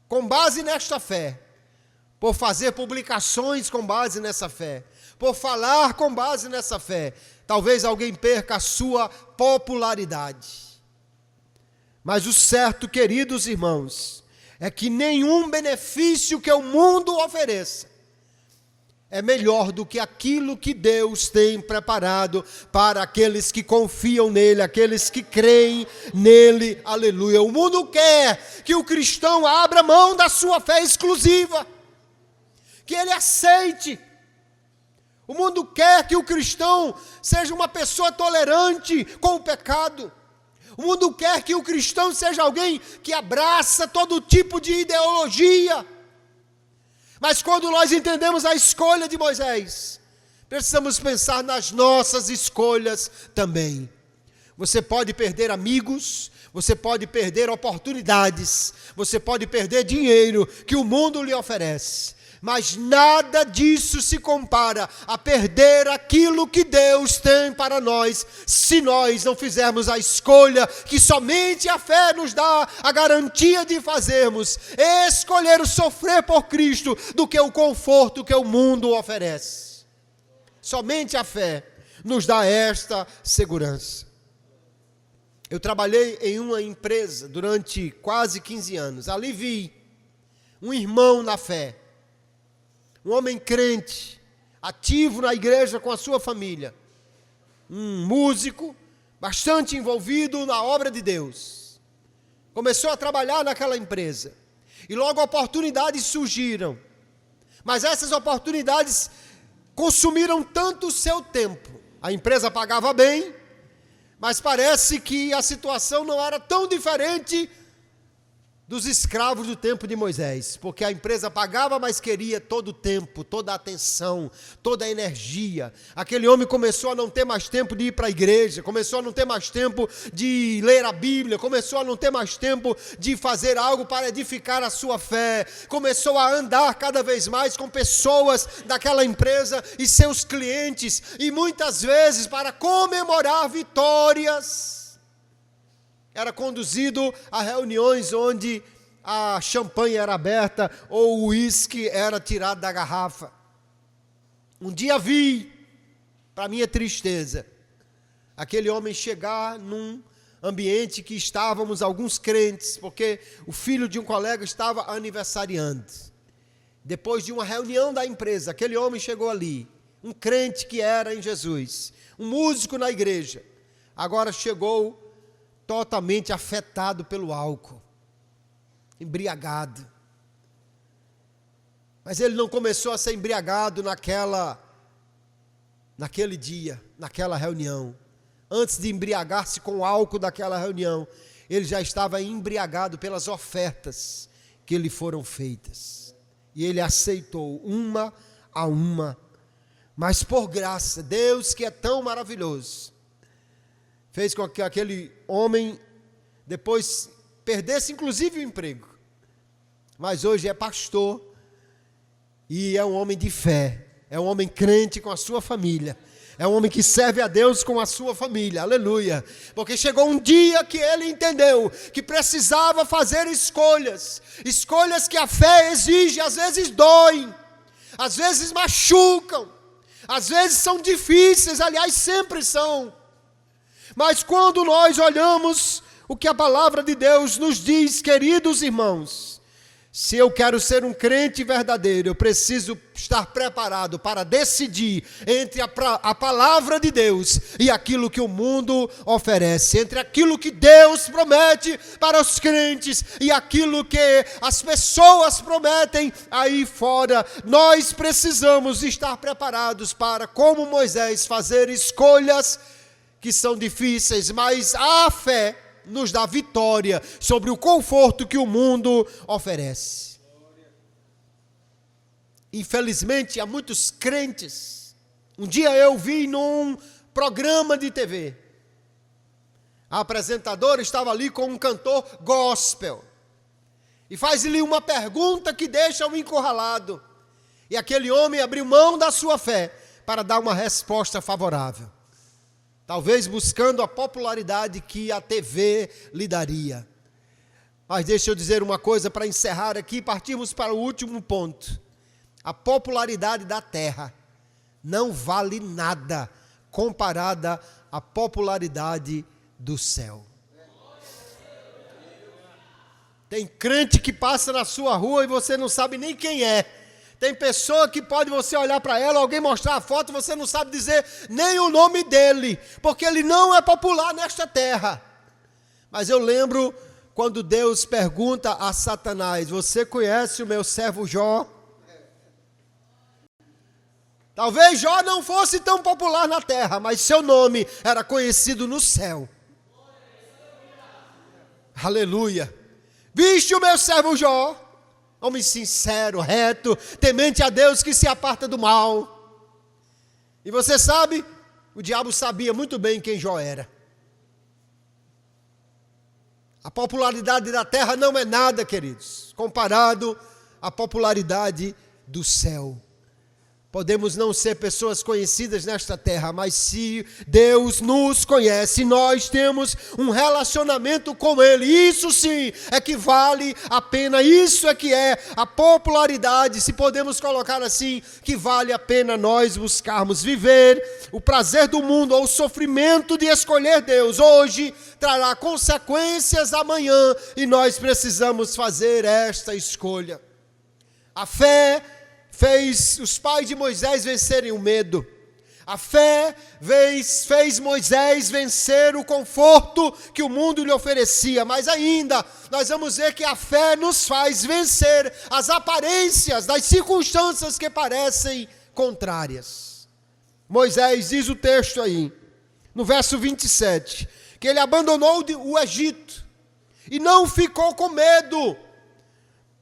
com base nesta fé, por fazer publicações com base nessa fé, por falar com base nessa fé, talvez alguém perca a sua popularidade. Mas o certo, queridos irmãos, é que nenhum benefício que o mundo ofereça é melhor do que aquilo que Deus tem preparado para aqueles que confiam nele, aqueles que creem nele. Aleluia. O mundo quer que o cristão abra mão da sua fé exclusiva, que ele aceite. O mundo quer que o cristão seja uma pessoa tolerante com o pecado. O mundo quer que o cristão seja alguém que abraça todo tipo de ideologia. Mas quando nós entendemos a escolha de Moisés, precisamos pensar nas nossas escolhas também. Você pode perder amigos, você pode perder oportunidades, você pode perder dinheiro que o mundo lhe oferece. Mas nada disso se compara a perder aquilo que Deus tem para nós, se nós não fizermos a escolha que somente a fé nos dá a garantia de fazermos, escolher o sofrer por Cristo do que o conforto que o mundo oferece. Somente a fé nos dá esta segurança. Eu trabalhei em uma empresa durante quase 15 anos. Ali vi um irmão na fé, um homem crente, ativo na igreja com a sua família, um músico, bastante envolvido na obra de Deus. Começou a trabalhar naquela empresa, e logo oportunidades surgiram, mas essas oportunidades consumiram tanto o seu tempo. A empresa pagava bem, mas parece que a situação não era tão diferente dos escravos do tempo de Moisés, porque a empresa pagava, mas queria todo o tempo, toda a atenção, toda a energia. Aquele homem começou a não ter mais tempo de ir para a igreja, começou a não ter mais tempo de ler a Bíblia, começou a não ter mais tempo de fazer algo para edificar a sua fé, começou a andar cada vez mais com pessoas daquela empresa e seus clientes, e muitas vezes para comemorar vitórias, era conduzido a reuniões onde a champanhe era aberta ou o uísque era tirado da garrafa. Um dia vi, para minha tristeza, aquele homem chegar num ambiente que estávamos alguns crentes, porque o filho de um colega estava aniversariando. Depois de uma reunião da empresa, aquele homem chegou ali, um crente que era em Jesus, um músico na igreja, agora chegou totalmente afetado pelo álcool, embriagado. Mas ele não começou a ser embriagado naquele dia, naquela reunião. Antes de embriagar-se com o álcool daquela reunião, ele já estava embriagado pelas ofertas que lhe foram feitas. E ele aceitou uma a uma. Mas por graça, Deus que é tão maravilhoso, fez com que aquele homem depois perdesse inclusive o emprego. Mas hoje é pastor e é um homem de fé, é um homem crente com a sua família, é um homem que serve a Deus com a sua família, aleluia. Porque chegou um dia que ele entendeu que precisava fazer escolhas que a fé exige, às vezes doem, às vezes machucam, às vezes são difíceis, aliás sempre são. Mas quando nós olhamos o que a palavra de Deus nos diz, queridos irmãos, Se eu quero ser um crente verdadeiro, eu preciso estar preparado para decidir entre a palavra de Deus e aquilo que o mundo oferece, entre aquilo que Deus promete para os crentes e aquilo que as pessoas prometem aí fora. Nós precisamos estar preparados para, como Moisés, fazer escolhas que são difíceis, mas a fé nos dá vitória sobre o conforto que o mundo oferece. Infelizmente, há muitos crentes. Um dia eu vi num programa de TV, a apresentadora estava ali com um cantor gospel e faz-lhe uma pergunta que deixa-o encurralado, e aquele homem abriu mão da sua fé para dar uma resposta favorável, talvez buscando a popularidade que a TV lhe daria. Mas deixa eu dizer uma coisa para encerrar aqui, partimos para o último ponto. A popularidade da terra não vale nada comparada à popularidade do céu. Tem crente que passa na sua rua e você não sabe nem quem é. Tem pessoa que pode você olhar para ela, alguém mostrar a foto, você não sabe dizer nem o nome dele, porque ele não é popular nesta terra. Mas eu lembro quando Deus pergunta a Satanás: você conhece o meu servo Jó? Talvez Jó não fosse tão popular na terra, mas seu nome era conhecido no céu. Aleluia. Viste o meu servo Jó? Homem sincero, reto, temente a Deus, que se aparta do mal. E você sabe, o diabo sabia muito bem quem Jó era. A popularidade da terra não é nada, queridos, comparado à popularidade do céu. Podemos não ser pessoas conhecidas nesta terra, mas se Deus nos conhece, nós temos um relacionamento com Ele. Isso sim é que vale a pena, isso é que é a popularidade, se podemos colocar assim, que vale a pena nós buscarmos viver. O prazer do mundo ou o sofrimento de escolher Deus hoje trará consequências amanhã e nós precisamos fazer esta escolha. A fé fez os pais de Moisés vencerem o medo. A fé fez Moisés vencer o conforto que o mundo lhe oferecia. Mas ainda, nós vamos ver que a fé nos faz vencer as aparências das circunstâncias que parecem contrárias. Moisés, diz o texto aí, no verso 27, que ele abandonou o Egito e não ficou com medo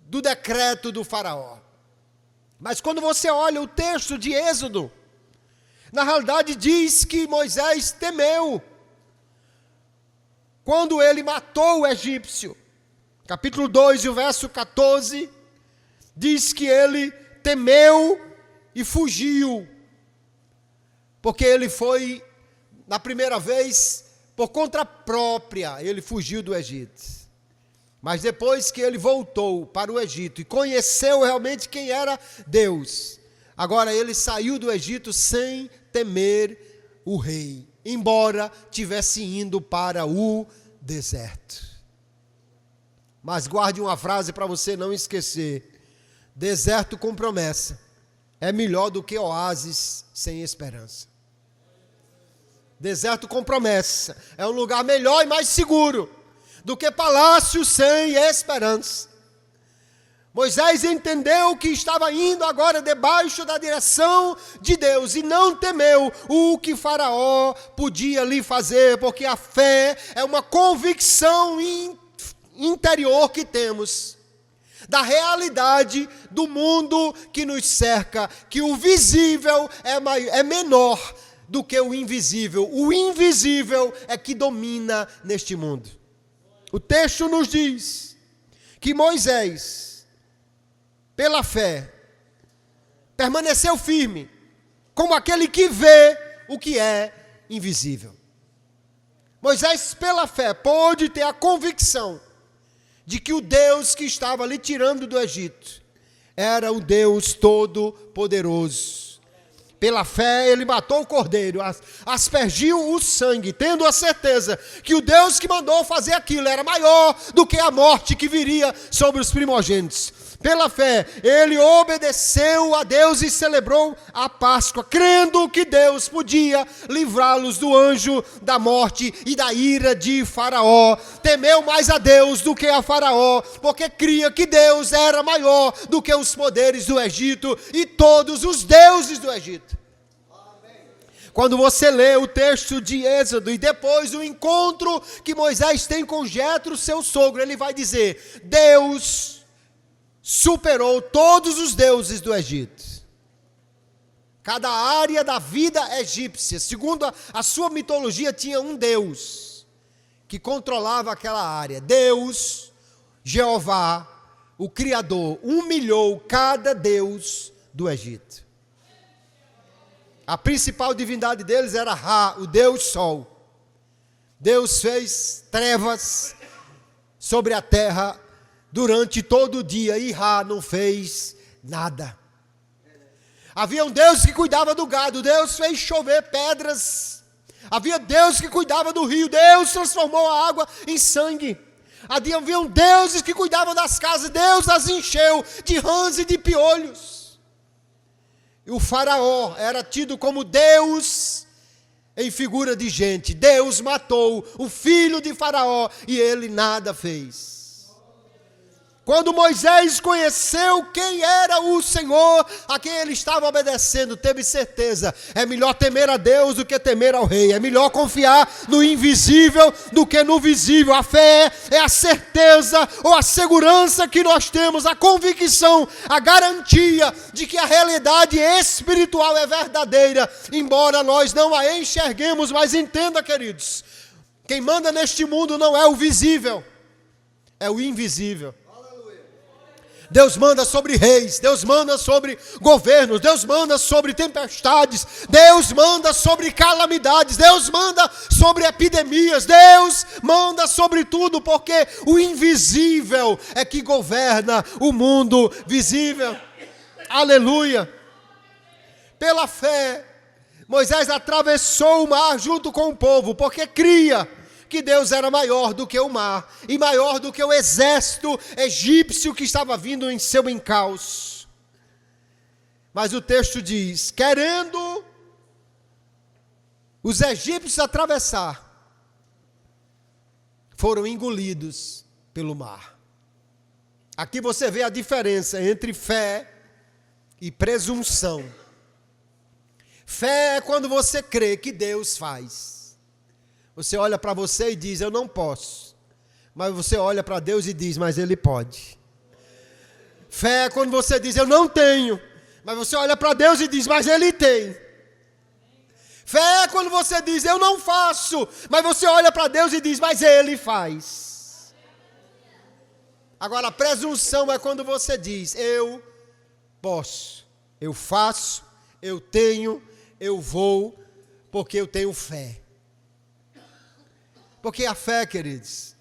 do decreto do faraó. Mas quando você olha o texto de Êxodo, na realidade diz que Moisés temeu quando ele matou o egípcio. Capítulo 2, o verso 14, diz que ele temeu e fugiu, porque ele foi, na primeira vez, por conta própria, ele fugiu do Egito. Mas depois que ele voltou para o Egito e conheceu realmente quem era Deus, agora ele saiu do Egito sem temer o rei, embora tivesse indo para o deserto. Mas guarde uma frase para você não esquecer: deserto com promessa é melhor do que oásis sem esperança. Deserto com promessa é um lugar melhor e mais seguro do que palácio sem esperança. Moisés entendeu que estava indo agora debaixo da direção de Deus e não temeu o que Faraó podia lhe fazer, porque a fé é uma convicção interior que temos da realidade do mundo que nos cerca, que o visível é menor do que o invisível. O invisível é que domina neste mundo. O texto nos diz que Moisés, pela fé, permaneceu firme, como aquele que vê o que é invisível. Moisés, pela fé, pôde ter a convicção de que o Deus que estava lhe tirando do Egito era o Deus Todo-Poderoso. Pela fé, ele matou o cordeiro, aspergiu o sangue, tendo a certeza que o Deus que mandou fazer aquilo era maior do que a morte que viria sobre os primogênitos. Pela fé, ele obedeceu a Deus e celebrou a Páscoa, crendo que Deus podia livrá-los do anjo da morte e da ira de Faraó. Temeu mais a Deus do que a Faraó, porque cria que Deus era maior do que os poderes do Egito e todos os deuses do Egito. Quando você lê o texto de Êxodo e depois o encontro que Moisés tem com Jetro, seu sogro, ele vai dizer: Deus superou todos os deuses do Egito. Cada área da vida egípcia, segundo a sua mitologia, tinha um Deus que controlava aquela área. Deus, Jeová, o Criador, humilhou cada deus do Egito. A principal divindade deles era Ra, o Deus Sol. Deus fez trevas sobre a terra durante todo o dia, e Ra não fez nada. Havia um Deus que cuidava do gado, Deus fez chover pedras. Havia Deus que cuidava do rio, Deus transformou a água em sangue. Havia deuses que cuidavam das casas, Deus as encheu de rãs e de piolhos. E o Faraó era tido como Deus em figura de gente. Deus matou o filho de Faraó e ele nada fez. Quando Moisés conheceu quem era o Senhor a quem ele estava obedecendo, teve certeza: é melhor temer a Deus do que temer ao rei, é melhor confiar no invisível do que no visível. A fé é a certeza ou a segurança que nós temos, a convicção, a garantia de que a realidade espiritual é verdadeira, embora nós não a enxerguemos. Mas entenda, queridos, quem manda neste mundo não é o visível, é o invisível. Deus manda sobre reis, Deus manda sobre governos, Deus manda sobre tempestades, Deus manda sobre calamidades, Deus manda sobre epidemias, Deus manda sobre tudo, porque o invisível é que governa o mundo visível. Aleluia! Pela fé, Moisés atravessou o mar junto com o povo, porque cria que Deus era maior do que o mar e maior do que o exército egípcio que estava vindo em seu encalço. Mas o texto diz: querendo os egípcios atravessar, foram engolidos pelo mar. Aqui você vê a diferença entre fé e presunção. Fé é quando você crê que Deus faz. Você olha para você e diz: eu não posso. Mas você olha para Deus e diz: mas Ele pode. Fé é quando você diz: eu não tenho. Mas você olha para Deus e diz: mas Ele tem. Fé é quando você diz: eu não faço. Mas você olha para Deus e diz: mas Ele faz. Agora, a presunção é quando você diz: eu posso, eu faço, eu tenho, eu vou, porque eu tenho fé. Porque a fé, queridos,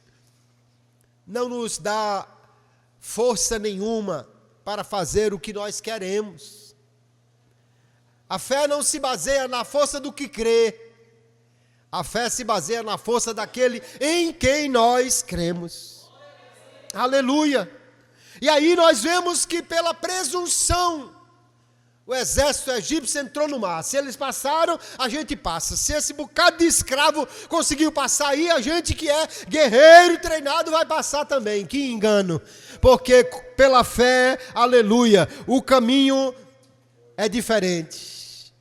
não nos dá força nenhuma para fazer o que nós queremos. A fé não se baseia na força do que crê. A fé se baseia na força daquele em quem nós cremos. Aleluia! E aí nós vemos que pela presunção, o exército egípcio entrou no mar. Se eles passaram, a gente passa. Se esse bocado de escravo conseguiu passar aí, a gente que é guerreiro treinado vai passar também. Que engano. Porque pela fé, aleluia, o caminho é diferente.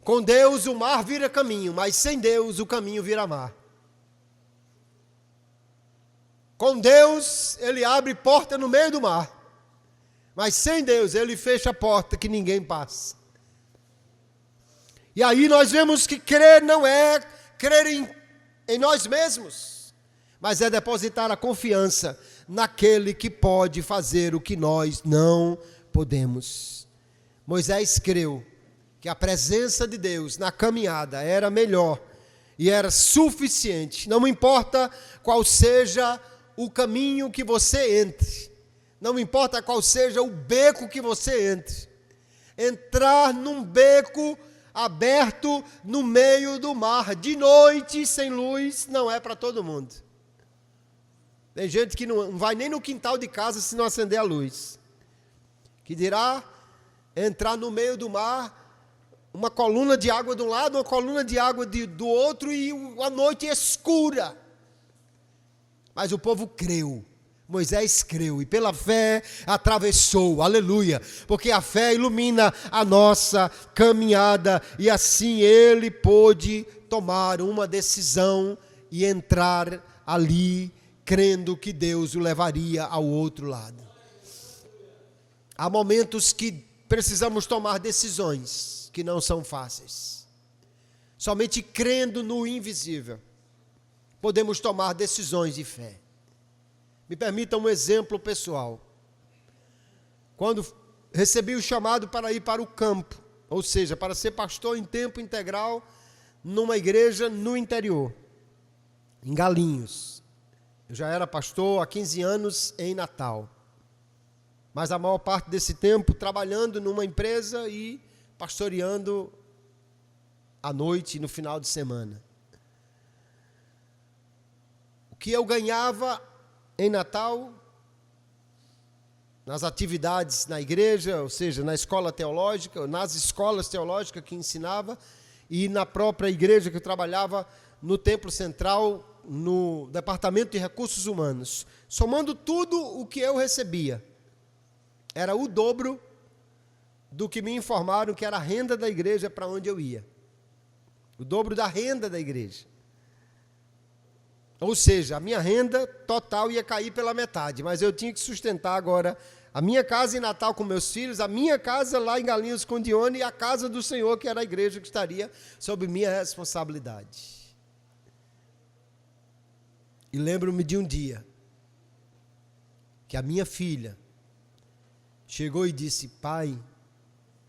Com Deus o mar vira caminho, mas sem Deus o caminho vira mar. Com Deus ele abre porta no meio do mar. Mas sem Deus, Ele fecha a porta que ninguém passa. E aí nós vemos que crer não é crer em nós mesmos, mas é depositar a confiança naquele que pode fazer o que nós não podemos. Moisés creu que a presença de Deus na caminhada era melhor e era suficiente. Não importa qual seja o caminho que você entre. Não importa qual seja o beco que você entre. Entrar num beco aberto no meio do mar, de noite, sem luz, não é para todo mundo. Tem gente que não vai nem no quintal de casa se não acender a luz. Que dirá entrar no meio do mar, uma coluna de água de um lado, uma coluna de água do outro e a noite escura. Mas o povo creu. Moisés creu e pela fé atravessou, aleluia, porque a fé ilumina a nossa caminhada e assim ele pôde tomar uma decisão e entrar ali, crendo que Deus o levaria ao outro lado. Há momentos que precisamos tomar decisões que não são fáceis. Somente crendo no invisível podemos tomar decisões de fé. Me permita um exemplo pessoal. Quando recebi o chamado para ir para o campo, ou seja, para ser pastor em tempo integral numa igreja no interior, em Galinhos. Eu já era pastor há 15 anos em Natal. Mas a maior parte desse tempo trabalhando numa empresa e pastoreando à noite e no final de semana. O que eu ganhava em Natal, nas atividades na igreja, ou seja, na escola teológica, nas escolas teológicas que ensinava, e na própria igreja que eu trabalhava no Templo Central, no Departamento de Recursos Humanos. Somando tudo o que eu recebia, era o dobro do que me informaram que era a renda da igreja para onde eu ia. O dobro da renda da igreja. Ou seja, a minha renda total ia cair pela metade, mas eu tinha que sustentar agora a minha casa em Natal com meus filhos, a minha casa lá em Galinhos com Dione e a casa do Senhor, que era a igreja que estaria sob minha responsabilidade. E lembro-me de um dia que a minha filha chegou e disse: pai,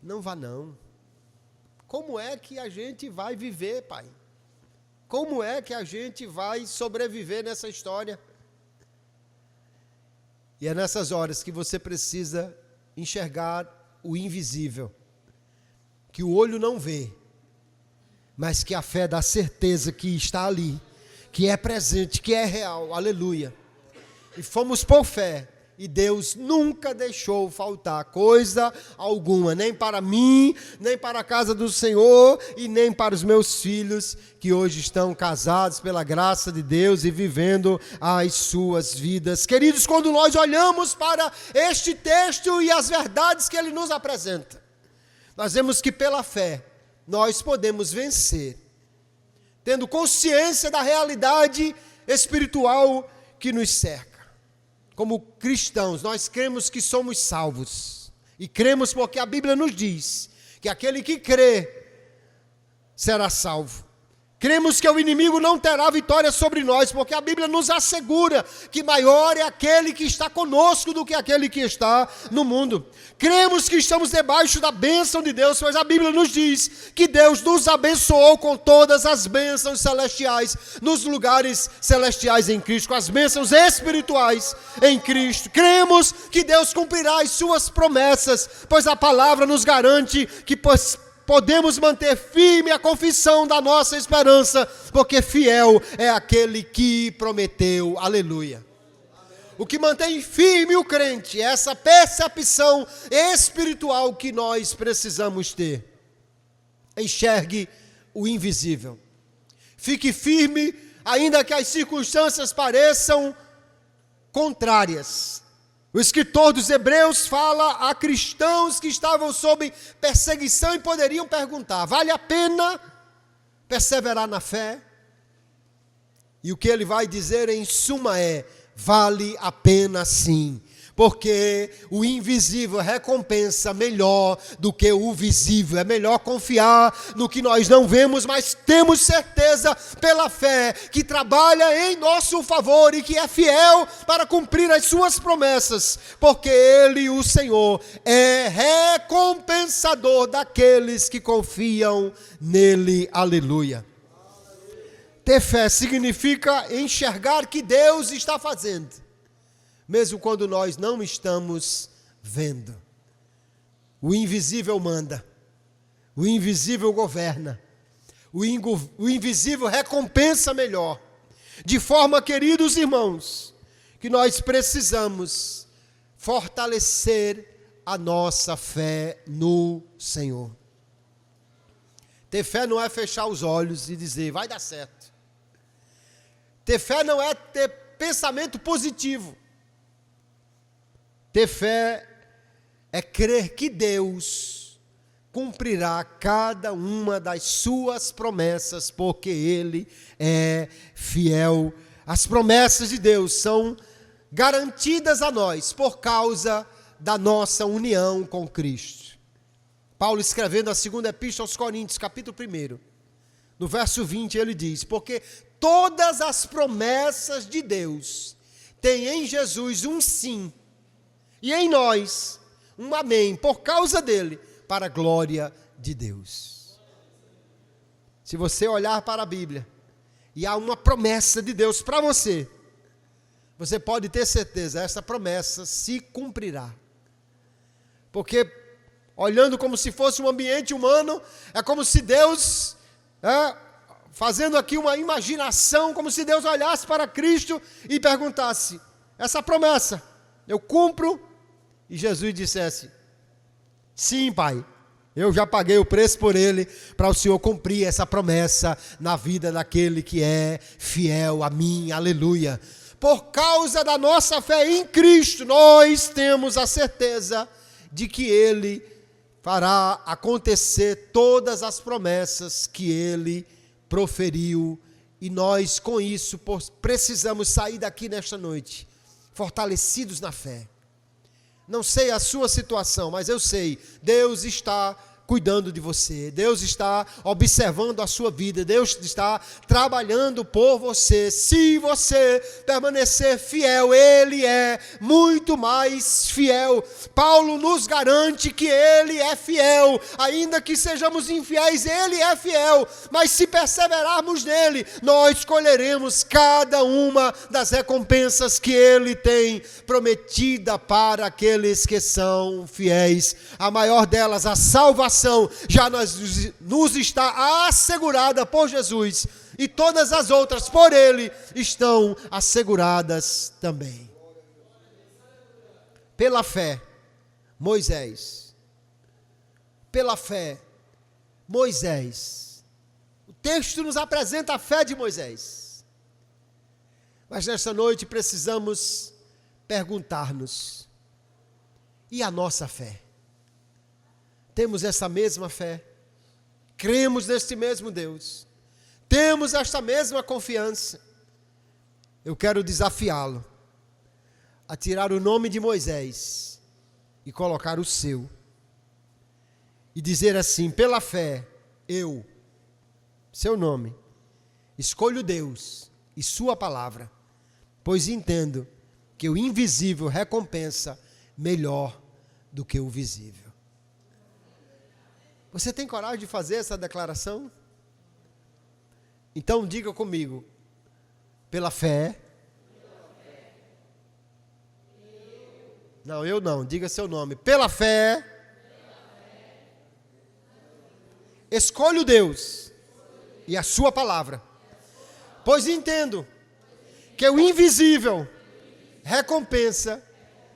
não vá não. Como é que a gente vai viver, pai? Como é que a gente vai sobreviver nessa história? E é nessas horas que você precisa enxergar o invisível, que o olho não vê, mas que a fé dá certeza que está ali, que é presente, que é real, aleluia. E fomos por fé. E Deus nunca deixou faltar coisa alguma, nem para mim, nem para a casa do Senhor e nem para os meus filhos, que hoje estão casados pela graça de Deus e vivendo as suas vidas. Queridos, quando nós olhamos para este texto e as verdades que ele nos apresenta, nós vemos que pela fé nós podemos vencer, tendo consciência da realidade espiritual que nos cerca. Como cristãos, nós cremos que somos salvos. E cremos porque a Bíblia nos diz que aquele que crê será salvo. Cremos que o inimigo não terá vitória sobre nós, porque a Bíblia nos assegura que maior é aquele que está conosco do que aquele que está no mundo. Cremos que estamos debaixo da bênção de Deus, pois a Bíblia nos diz que Deus nos abençoou com todas as bênçãos celestiais, nos lugares celestiais em Cristo, com as bênçãos espirituais em Cristo. Cremos que Deus cumprirá as suas promessas, pois a palavra nos garante que podemos manter firme a confissão da nossa esperança, porque fiel é aquele que prometeu. Aleluia. O que mantém firme o crente é essa percepção espiritual que nós precisamos ter. Enxergue o invisível. Fique firme, ainda que as circunstâncias pareçam contrárias. O escritor dos Hebreus fala a cristãos que estavam sob perseguição e poderiam perguntar: vale a pena perseverar na fé? E o que ele vai dizer em suma é: vale a pena sim, porque o invisível recompensa melhor do que o visível. É melhor confiar no que nós não vemos, mas temos certeza pela fé que trabalha em nosso favor e que é fiel para cumprir as suas promessas, porque Ele, o Senhor, é recompensador daqueles que confiam nele. Aleluia. Ter fé significa enxergar que Deus está fazendo, mesmo quando nós não estamos vendo. O invisível manda, o invisível governa, o invisível recompensa melhor. De forma, queridos irmãos, que nós precisamos fortalecer a nossa fé no Senhor. Ter fé não é fechar os olhos e dizer, vai dar certo. Ter fé não é ter pensamento positivo. Ter fé é crer que Deus cumprirá cada uma das suas promessas, porque Ele é fiel. As promessas de Deus são garantidas a nós por causa da nossa união com Cristo. Paulo, escrevendo a segunda epístola aos Coríntios, capítulo 1, no verso 20, ele diz, porque todas as promessas de Deus têm em Jesus um sim, e em nós um amém, por causa dele, para a glória de Deus. Se você olhar para a Bíblia, e há uma promessa de Deus para você, você pode ter certeza, essa promessa se cumprirá. Porque, olhando como se fosse um ambiente humano, é como se Deus, fazendo aqui uma imaginação, como se Deus olhasse para Cristo e perguntasse, essa promessa, eu cumpro? E Jesus dissesse, sim, Pai, eu já paguei o preço por ele, para o Senhor cumprir essa promessa na vida daquele que é fiel a mim, aleluia. Por causa da nossa fé em Cristo, nós temos a certeza de que Ele fará acontecer todas as promessas que Ele proferiu. E nós, com isso, precisamos sair daqui nesta noite, fortalecidos na fé. Não sei a sua situação, mas eu sei, Deus está cuidando de você, Deus está observando a sua vida, Deus está trabalhando por você. Se você permanecer fiel, Ele é muito mais fiel. Paulo nos garante que Ele é fiel, ainda que sejamos infiéis, Ele é fiel, mas se perseverarmos nele, nós colheremos cada uma das recompensas que Ele tem prometida para aqueles que são fiéis. A maior delas, a salvação, já nos está assegurada por Jesus, e todas as outras por Ele estão asseguradas também. Pela fé, Moisés, o texto nos apresenta a fé de Moisés, mas nesta noite precisamos perguntar-nos, e a nossa fé? Temos essa mesma fé? Cremos neste mesmo Deus? Temos esta mesma confiança? Eu quero desafiá-lo a tirar o nome de Moisés e colocar o seu. E dizer assim, pela fé, eu, seu nome, escolho Deus e sua palavra, pois entendo que o invisível recompensa melhor do que o visível. Você tem coragem de fazer essa declaração? Então diga comigo, pela fé. Não, eu não, diga seu nome. Pela fé, escolho Deus e a sua palavra, pois entendo que o invisível recompensa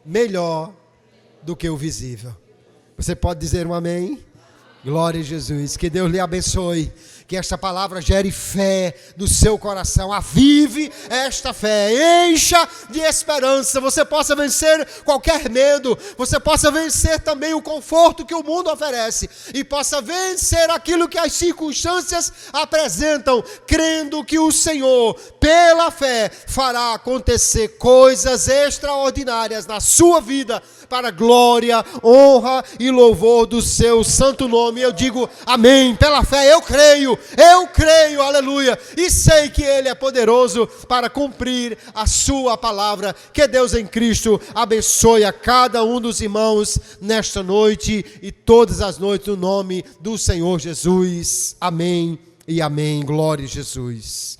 melhor do que o visível. Você pode dizer um amém? Glória a Jesus, que Deus lhe abençoe, que esta palavra gere fé no seu coração, avive esta fé, encha de esperança, você possa vencer qualquer medo, você possa vencer também o conforto que o mundo oferece, e possa vencer aquilo que as circunstâncias apresentam, crendo que o Senhor, pela fé, fará acontecer coisas extraordinárias na sua vida, para a glória, honra e louvor do seu santo nome. Eu digo amém, pela fé eu creio, aleluia, e sei que Ele é poderoso para cumprir a sua palavra. Que Deus em Cristo abençoe a cada um dos irmãos nesta noite e todas as noites, no nome do Senhor Jesus. Amém e amém. Glória a Jesus.